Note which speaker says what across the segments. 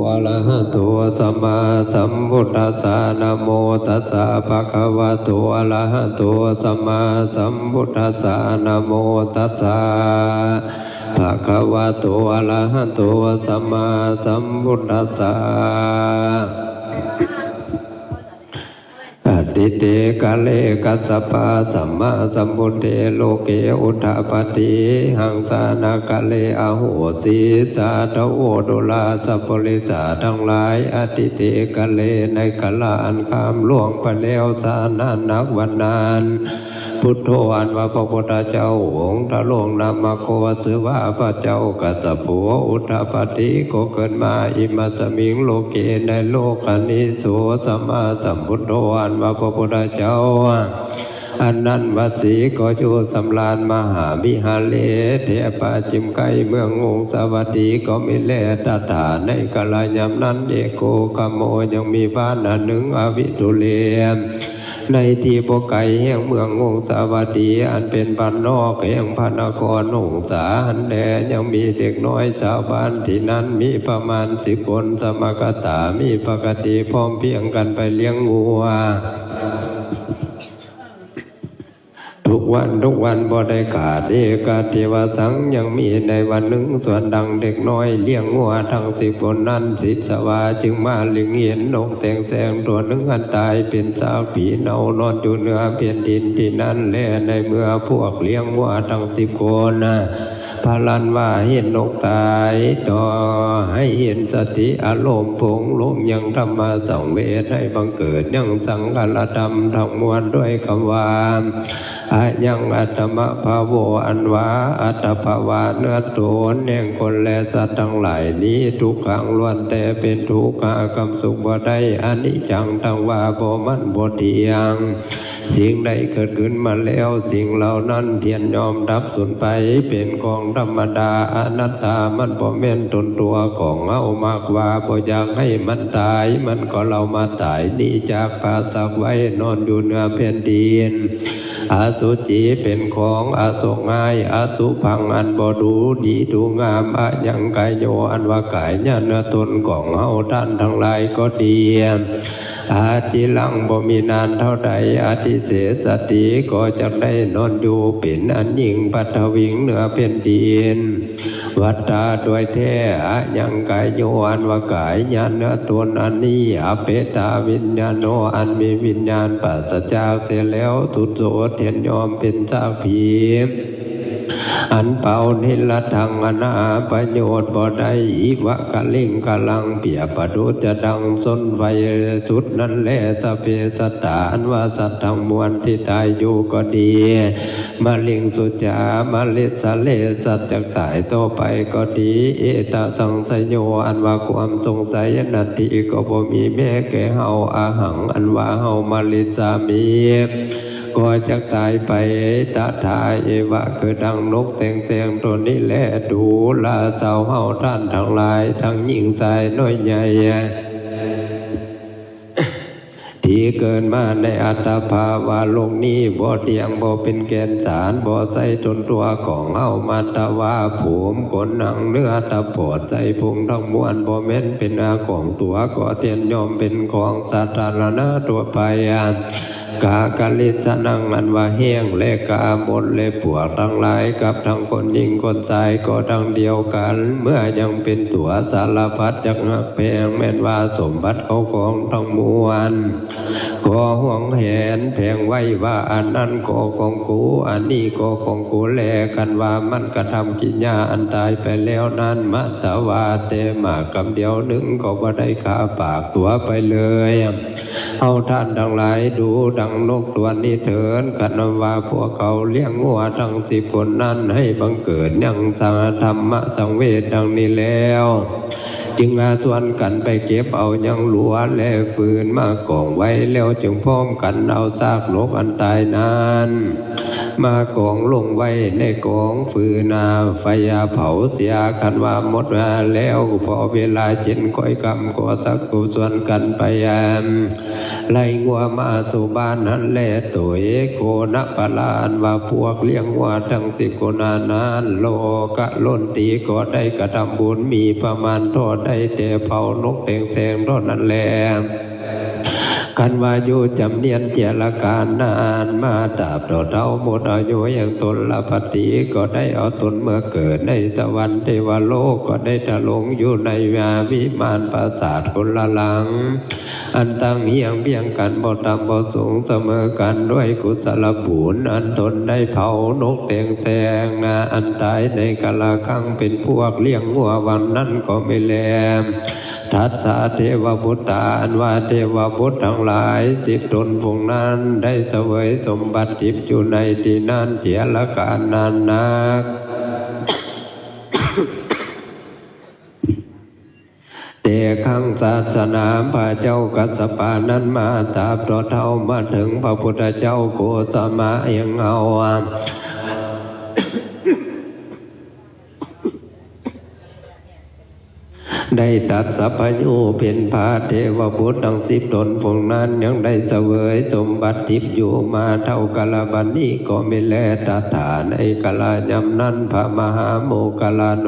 Speaker 1: อะระหะโตสัมมาสัมพุทธัสสะนะโมตัสสะภะคะวะโตอะระหะโตสัมมาสัมพุทธัสสะนะโมตัสสะภะคะวะโตอะระหะโตสัมมาสัมพุทธัสสะอติเตกะเลกัสสปะสัมมาสัมพุทเทโลเกอุทธาปฏิหังสานากะเลอโหสิสาทโวดุลาสัพพริสาทั้งหลายอติเตกะเลในกะลาอันข้ามล่วงไปแล้วสานานักวันนานพุทโธอันว่าพระพุทธเจ้าองค์ทะลงนามโควสือว่าพระเจ้ากัสสปัวอุทธาปฏิก็เกิดมาอิมัสมิงโลเกในโลกานิโสสัมมาสัมพุทโธอันว่าพระพุทธเจ้าอันนั้นวัดสีก็อยู่สำราญมหาวิหารเลเทปาจิมไกเมืององค์สวัสดีก็มีแลตถาในกาลยามนั้นเอโกกโมยังมีบ้านอันหนึ่งอวิทุเลในที่บ่ไกลแห่งเมืององค์สวัสดีอันเป็นบ้านนอกแห่งพระนครองค์สาหันแลยังมีเด็กน้อยชาวบ้านที่นั้นมีประมาณ10 คนสมกตามีปกติพร้อมเพรียงกันไปเลี้ยงวัวทุกวันบ่ได้ขาดเอกาเทวสังยังมีในวันหนึ่งส่วนดังเด็กน้อยเลี้ยงงัวทั้ง10 คนนั้นสิทธวาจึงมาเลี้ยงเห็นนกแต่งแสงตัวหนึ่งอันตายเป็นสาวผีเนานอนอยู่เหนือเพียนดินที่นั้นแลในเมื่อพวกเลี้ยงงัวทั้ง10 คนพาลันว่าเห็นนกตายต่อให้เห็นสติอารมณ์ผงลงยังธรรมสังเวชให้บังเกิดยังสังฆลธรรมทั้งมวลด้วยคำว่าอายังอัตมะภาโวอันวาอัตภาวะเนื้อตนแห่งคนและสัตว์ทั้งหลายนี้ทุกขังล้วนแต่เป็นทุกขากรรมสุขบ่ได้อนิจจังทั้งว่าบ่มันบ่เที่ยงสิ่งใดเกิดขึ้นมาแล้วสิ่งเหล่านั้นเทียนยอมดับสูญไปเป็นของธรรมดาอนัตตามันบ่แม่นตนตัวของเฮามากว่าบ่อยากให้มันตายมันก็เรามาตายนี่จากปาสักไว้นอนอยู่เหนือแผ่นดินอสุจิเป็นของอโศกง่ายอสุพังอันบ่ดูดีดูงามอะยังกายโยอันว่ากายญาณตนของเฮาท่านทั้งหลายก็ดีอาทิลังบ่มีนานเท่าใดอาทิเสสติก็จะได้นอนอยู่เป็นอันยิ่งปัทวิงเหนือแผ่นดินวัตตาโดยแท้อะยังกายโยอันว่ากายญาณตนอันนี้อเปตาวิญญาโนอันมีวิญญาณปราศจากเสียแล้วทุตโสเทียนยอมเป็นเจ้าผีอันเป่านิลทังอนาประโยชน์บ่ได้อิวะกะลิงกะลังเปียปะดุจะดังส้นไฟสุดนั้นแลสเปสัตตาอันว่าสัตว์ทั้งมวลที่ตายอยู่ก็ดีมาลิงสุจามาลิสะเลสัตว์จะตายต่อไปก็ดีเอตสังสยโยอันว่าความสงสัยนาทีก็บ่มีแม้แก่เฮาอาหังอันว่าเฮามาลิสามีก็จะตายไปตถาเอวะคือดังนกแต่งแสงตัวนี้แลดูลาสาวเฮาท่านทั้งหลายทั้งหญิงชายน้อยใหญ่ที่เกิดมาในอัตภาวะโลกนี้บ่เที่ยงบ่เป็นแกนสารบ่ใส่ตนตัวของเฮามาตะว่าภูมิขนหนังเนื้อตะปอดใจพุงทั้งมวลบ่แม่นเป็นอาของตัวก็เทียนยอมเป็นของสาธารณะตัวไปกากะลิสนังอันว่าแห้งและกาหมดและปวกทั้งหลายกับทั้งคนหญิงคนชายก็ทั้งเดียวกันเมื่อยังเป็นตัวสารพัดจักหักแพงแม่นว่าสมบัติเขาของทั้งมวลก็ห่วงแหนแพงไว้ว่าอันนั้นก็ของกูอันนี้ก็ของกูแลกันว่ามันกระทำกิญญาอันตายไปแล้วนั้นมัตตวาเตมากำเดียวหนึ่งก็บ่ได้ขาปากตัวไปเลยเอาท่านทั้งหลายดูดังนกตัวนี้เถิดกันว่าพวกเขาเลี้ยงงัวทั้ง10 คนนั้นให้บังเกิดยังสังธรรมสังเวชดังนี้แล้วจึงอาชวนกันไปเก็บเอายังหลัวและฟืนมากองไว้แล้วจึงพร้อมกันเอาซากนกอันตายนั้นมากองลงไว้ในกองฟืนนาไฟเผาเสียกันว่าหมดแล้วพอเวลาเจ็นก้อยกำก็สักกุศลกันไปไล่งัวมาสู่บ้านนั้นแลตัวโคนะปลานว่าพวกเลี้ยงวัวทั้ง10 คนนั้นโลกะล้นตีก็ได้กระทำบุญมีประมาณเท่าใด ได้แต่เผานกแต่งแสงเท่านั้นแหละกันว่าอยู่จำเนียนเจรการนานมาตราบเท่าหมดอายุอย่างตนละปฏิก็ได้เอาตนเมื่อเกิดในสวรรค์เทวโลกก็ได้ตะลงอยู่ในวิมานปราสาทคนละหลังอันตั้งเฮียงเบียงกันบ่ต่ำบ่สูงเสมอกันด้วยกุศลบุญอันตนได้เผานกแต่งแสงอันตายในกาลครั้งเป็นพวกเลี้ยงงัววันนั้นก็ไม่แลทัสสะเทวบุตรอันว่าเทวบุตรทั้งหลาย10 ตนพวกนั้นได้เสวยสมบัติทิพย์อยู่ในที่นั้นเจียละการนานนัก แต่ขังศาสนาพระเจ้ากัสสปะนั้นมาตราบเท่ามาถึงพระพุทธเจ้าโกสมะยังเอาได้ตัดสัพพยุเป็นพระเทวบุตรทั้ง10 ตนพวกนั้นยังได้เสวยสมบัติทิพย์อยู่มาเท่ากาลบัดนี้ก็ไม่แลตถาในกาลยามนั้นพระมหาโมคคัลลาโน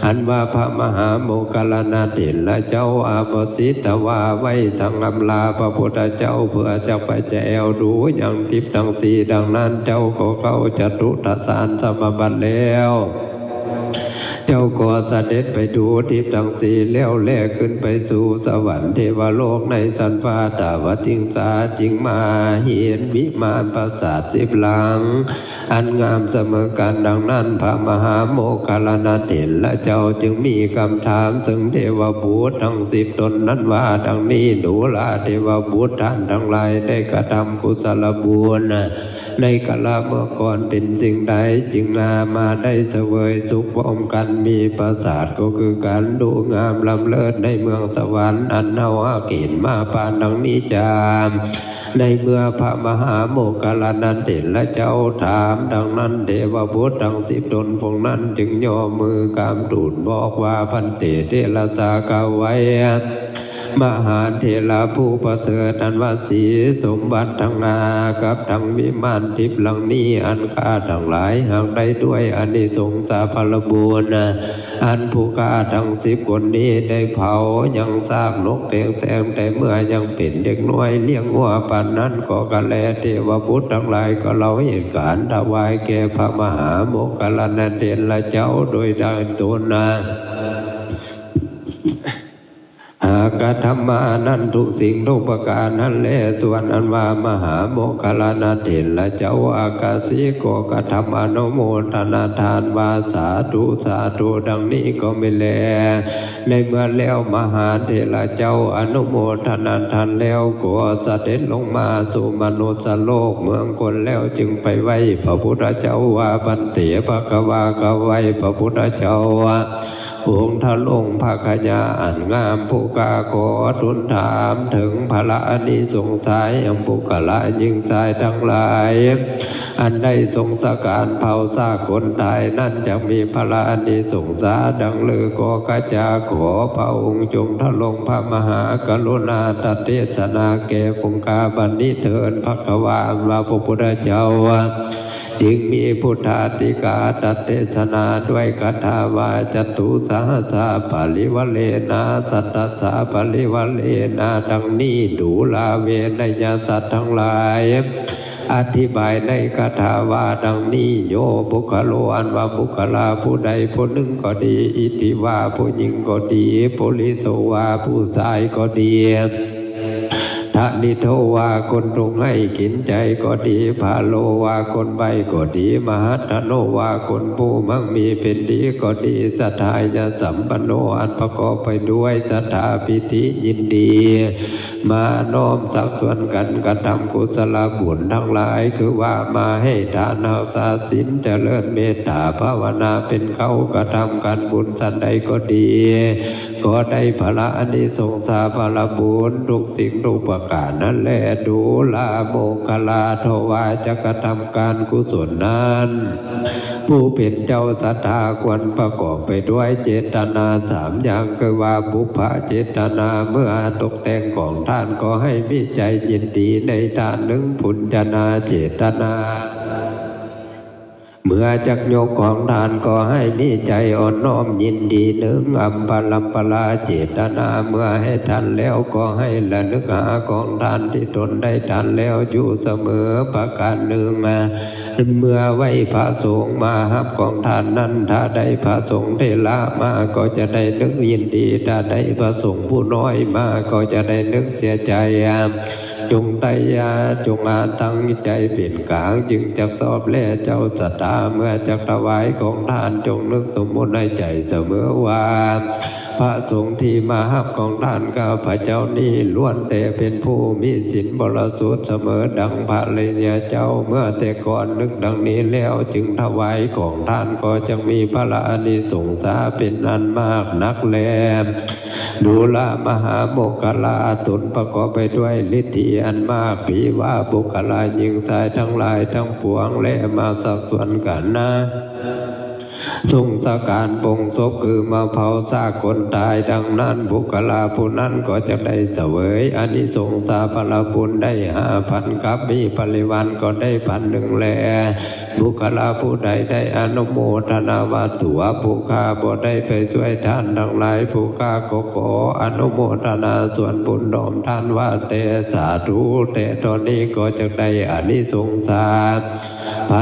Speaker 1: อันว่าพระมหาโมคคัลลานะเถระเจ้าอาบสิตวาไว้สังอำลาพระพุทธเจ้าเพื่อจะไปแจวดูอย่างทิพย์ทั้ง4ดังนั้นเจ้าก็เข้าจตุตสานสมบัติแล้วเจ้าก็เสด็จไปดูทิพย์ทั้ง4แล้วแล่ขึ้นไปสู่สวรรค์เทวโลกในสันฟ้าตาวติงสาจิงมาเห็นวิมานปราสาท10 หลังอันงามเสมอกันดังนั้นพระมหาโมคคัลลานะเถระเจ้าจึงมีคำถามซึ่งเทวบุตรทั้ง10 ตนนั้นว่าดังนี้ดูลาเทวบุตรท่านทั้งหลายได้กระทำกุศลบุญในกาลเมื่อก่อนเป็นสิ่งใดจึงมาได้เสวยสุขพร้อมกันมีปราสาทก็คือการดูงามล้ำเลิศในเมืองสวรรค์อันเนาเกินมาปานดังนี้จามในเมื่อพระมหาโมคคัลลานะเถระเจ้าถามดังนั้นเทวบุตรทั้ง10 ตนพวกนั้นจึงย่อมือกราบทูลบอกว่าพันเตเทระสากาไว้มหาเถระผู้ประเสริฐอันว่าสีสมบัติทั้งนากับทั้งวิมานทิพย์หลังนี้อันข้าทั้งหลายหากได้ด้วยอานิสงส์สาพลบุญอันผู้ข้าทั้ง10 คนนี้ได้เผายังซากนกแต่งแสงแต่เมื่อยังเป็นเด็กน้อยเลี้ยงวัวปานนั้นก็กะแลเทวบุตรทั้งหลายก็เล่าเหตุการณ์ถวายแก่พระมหาโมคคัลลานะเถระเจ้าโดยได้ตนหากธรรมานั้นทุกสิ่งทุกประการนั้นแลส่วนอันว่ามหาโมคคัลลานะเถระเจ้าอากาสีโกกธรรมอนุโมทนาทานวาสาธุสาธุดังนี้ก็ไม่แลในเมื่อแล้วมหาเถระเจ้าอนุโมทนาทานแล้วก็เสด็จลงมาสู่มนุษย์โลกเมืองคนแล้วจึงไปไหว้พระพุทธเจ้าว่าบันเถภควากไหว้พระพุทธเจ้าองค์ทะลงภาคยาอันงามผู้กาขอทูลถามถึงพระอานิสงส์ยังปุกละยิ่งใจทั้งหลายอันได้ทรงสการเผาซากคนตายนั่นจะมีพระอานิสงส์ดังลือก็กระจาขอพระองค์จงทะลงพระมหากรุณาตเทศนาแก่ปุกาบันนี้เถิดภควาว่าพระพุทธเจ้าจึงมีพุทธาติกาตเทศนาด้วยคาถาวาจตุสหสาปาลิวเลนะสัตตสาปาลิวเลนะดังนี้ดูลาเวนยสัตว์ทั้งหลายอธิบายในคาถาวาดังนี้โยบุคโลอันว่าบุคลาผู้ใดผู้หนึ่งก็ดีอิติว่าผู้หญิงก็ดีโพลิโสว่าผู้ชายก็ดีทะนิโทวาคนตรงให้กินใจก็ดีพาโลวาคนใบก็ดีมหัตโนวาคนผู้มั่งมีเป็นดีก็ดีสัทธายาสัมปันโนอันประกอบไปด้วยสัทธาปิติยินดีมาน้อมสักส่วนกันกระทำกุศลบุญทั้งหลายคือว่ามาให้ทานเอาศาสินเจริญเมตตาภาวนาเป็นเขากระทำการบุญสันใดก็ดีก็ได้พระอานิสงส์พระบุญทุกสิ่งทุกประการนั้นแลดูลาโมคคัลลาทวาจะกระทำการกุศลนั้นผู้เป็นเจ้าศรัทธาควรประกอบไปด้วยเจตนา3 อย่างคือว่าบุพเจตนาเมื่อตกแต่งของท่านก็ให้มีใจยินดีในทานหนึ่งปุญญาเจตนา เมื่อจักยกของทานก็ให้มีใจอ่อนน้อมยินดีนึกอัมพลัมปลาเจตนาเมื่อให้ทานแล้วก็ให้ระลึกหาของทานที่ตนได้ทานแล้วอยู่เสมอประการหนึ่งเมื่อไหวพระสงฆ์มาหับของทานนั้นถ้าได้พระสงฆ์ได้ละมาก็จะได้นึกยินดีถ้าได้พระสงฆ์ผู้น้อยมาก็จะได้นึกเสียใจจงไตยาจงอาตั้งใจเป็นกลางจึงจะสอบแลเจ้าสตาเมื่อจะถวายของทานจงนึกสมมติในใจเสมอว่าพระสงฆ์ที่มาหับของทานข้าพระเจ้านี้ล้วนแต่เป็นผู้มีศีลบริสุทธิ์เสมอดังพระเลเนียเจ้าเมื่อแต่ก่อนนึกดังนี้แล้วจึงถวายของทานก็จะมีพระอานิสงส์เป็นอันมากนักแลดูลมหาโมคคลาตุนประกอบไปด้วยฤทธิอันมากผีว่าบุคลาหญิงชายทั้งหลายทั้งปวงและมาสักส่วนกันนะทรงสการปงศพคือมาเผาซากคนตายดังนั้นบุคลาผู้นั้นก็จะได้เสวยอานิสงส์พละบุญได้5,000กับมีปริวารก็ได้1,000แลบุคลาผู้ใดได้อนุโมทนาว่าตัวผู้ข้าบ่ได้ไปช่วยท่านทั้งหลายผู้ข้าก็ขออนุโมทนาส่วนบุญดอมท่านว่าแต่สาธุแต่ตอนนี้ก็จะได้อานิสงส์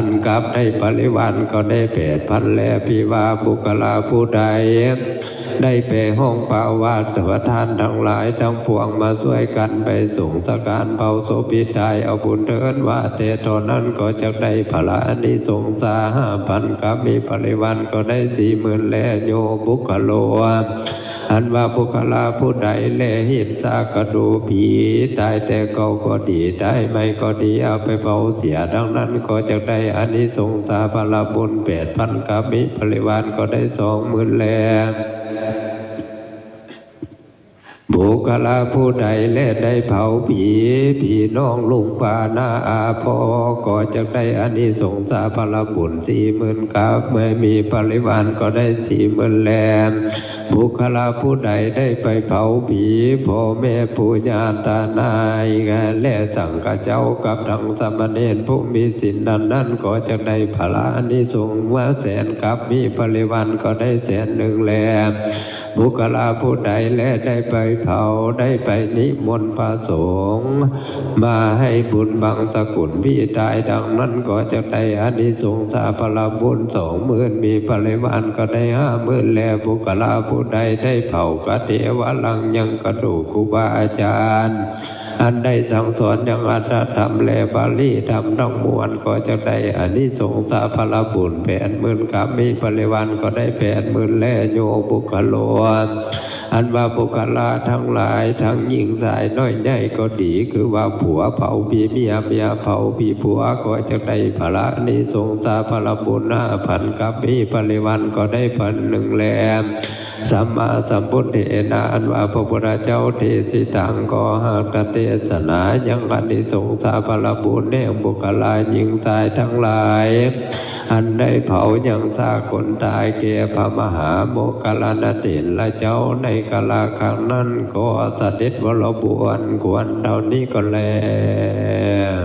Speaker 1: 1,000กับได้ปริวารก็ได้8,000แลพิว่าบุคลาผู้ใดได้ไปห้องภาวาตัวท่านทั้งหลายทั้งปวงมาช่วยกันไปส่งสการเผาศพพิไทยเอาบุญเดินว่าแต่ตอนนั้นก็จะได้พระอานิสงส์5,000กับมีปริวารก็ได้40,000แลโยบุคโลอันว่าบุคลาผู้ใดแลหินซากระดูผีตายแต่เก่าก็ดีตายไม่ก็ดีเอาไปเผาเสียดังนั้นก็จะได้อานิสงส์พละบุญ8,000กับมีปริวารก็ได้20,000แลบุคลาผู้ใดเล่ได้เผาผีพี่น้องลุงป้าน้าอาพ่อก็จะได้อานิสงส์พละบุญ40,000กับเมื่อมีปริวารก็ได้40,000แลบุคลาผู้ใดได้ไปเผาผีพ่อแม่ปู่ย่าตานายและสังฆเจ้ากับทั้งสามเณรผู้มีศีลนั้นก็จะได้พละอานิสงส์ว่า100,000กับมีปริวารก็ได้100,000แลบุคลาผู้ใดและได้ไปเผาได้ไปนิมนต์พระสงฆ์มาให้บุญบังสกุลพี่ตายดังนั้นก็จะได้อานิสงส์พละบุญ20,000มีปริวารก็ได้50,000แลบุคลาผู้ใดได้เผากเทวลังยังกระดูกครูบาอาจารย์อันได้สั่งสอนอย่างอัตถธรรมและบาลีธรรมทั้งมวลก็จะได้อานิสงส์พละบุญ80,000กับมีปริวารก็ได้80,000แลโยบุคโลอันว่าบุคลาทั้งหลายทั้งหญิงชายน้อยใหญ่ก็ดีคือว่าผัวเผาพี่เมียเผาพี่ผัวก็จะได้พละอานิสงส์พละบุญ5,000กับมีปริวารก็ได้1,000แลสัมมาสัมพุทธเนะอันว่าพระพุทธเจ้าเทศิตังก็หากเทศนายังอานิสงส์พละบุญแห่งบุคลาหญิงชายทั้งหลายอันได้เผายังซากคนตายแก่พระมหาโมคคัลลานเถระเจ้าในกาลครั้งนั้นก็เสด็จวรบวรควรเท่านี้ก็แล้ว